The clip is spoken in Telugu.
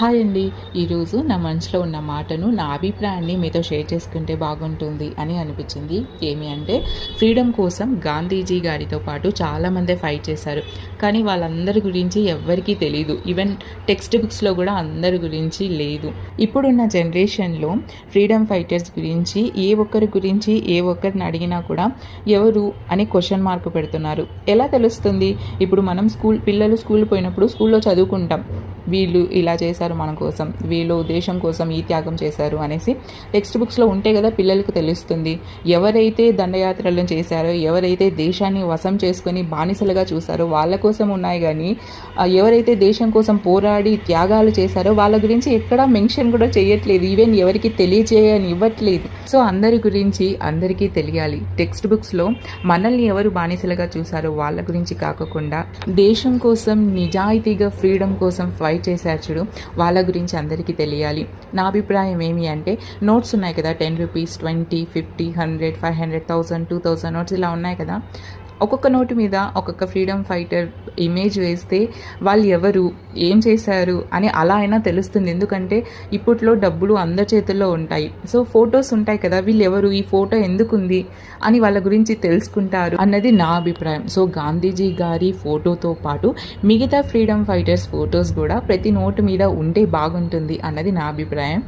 హాయ్ అండి. ఈరోజు నా మనసులో ఉన్న మాటను, నా అభిప్రాయాన్ని మీతో షేర్ చేసుకుంటే బాగుంటుంది అని అనిపించింది. ఏమి అంటే, ఫ్రీడమ్ కోసం గాంధీజీ గారితో పాటు చాలామందే ఫైట్ చేశారు. కానీ వాళ్ళందరి గురించి ఎవ్వరికీ తెలీదు. ఈవెన్ టెక్స్ట్ బుక్స్లో కూడా అందరి గురించి లేదు. ఇప్పుడున్న జనరేషన్లో ఫ్రీడమ్ ఫైటర్స్ గురించి ఏ ఒక్కరిని అడిగినా కూడా ఎవరు అని క్వశ్చన్ మార్క్ పెడుతున్నారు. ఎలా తెలుస్తుంది? ఇప్పుడు మనం పిల్లలు స్కూల్ పోయినప్పుడు స్కూల్లో చదువుకుంటాం, వీళ్ళు ఇలా చేశారు మన కోసం, వీళ్ళు దేశం కోసం ఈ త్యాగం చేశారు అనేసి టెక్స్ట్ బుక్స్లో ఉంటే కదా పిల్లలకు తెలుస్తుంది. ఎవరైతే దండయాత్రలను చేశారో, ఎవరైతే దేశాన్ని వశం చేసుకొని బానిసలుగా చూశారో వాళ్ళ కోసం ఉన్నాయి. కానీ ఎవరైతే దేశం కోసం పోరాడి త్యాగాలు చేశారో వాళ్ళ గురించి ఎక్కడా మెన్షన్ కూడా చేయట్లేదు. ఈవెన్ ఎవరికి తెలియజేయని ఇవ్వట్లేదు. సో అందరి గురించి అందరికీ తెలియాలి. టెక్స్ట్ బుక్స్లో మనల్ని ఎవరు బానిసలుగా చూశారో వాళ్ళ గురించి కాకుండా, దేశం కోసం నిజాయితీగా ఫ్రీడమ్ కోసం ఫైట్ చేశారు చూడు, వాళ్ళ గురించి అందరికీ తెలియాలి. నా అభిప్రాయం ఏమి అంటే, నోట్స్ ఉన్నాయి కదా, 10 రూపీస్, 20, 50, 100, 500, 1000, 2000 నోట్స్ ఇలా ఉన్నాయి కదా. ఒక్కొక్క నోటు మీద ఒక్కొక్క ఫ్రీడమ్ ఫైటర్ ఇమేజ్ వేస్తే వాళ్ళు ఎవరు, ఏం చేశారు అని అలా అయినా తెలుస్తుంది. ఎందుకంటే ఇప్పట్లో డబ్బులు అందరి చేతుల్లో ఉంటాయి. సో ఫొటోస్ ఉంటాయి కదా, వీళ్ళు ఎవరు, ఈ ఫోటో ఎందుకుంది అని వాళ్ళ గురించి తెలుసుకుంటారు అన్నది నా అభిప్రాయం. సో గాంధీజీ గారి ఫోటోతో పాటు మిగతా ఫ్రీడమ్ ఫైటర్స్ ఫొటోస్ కూడా ప్రతి నోటు మీద ఉంటే బాగుంటుంది అన్నది నా అభిప్రాయం.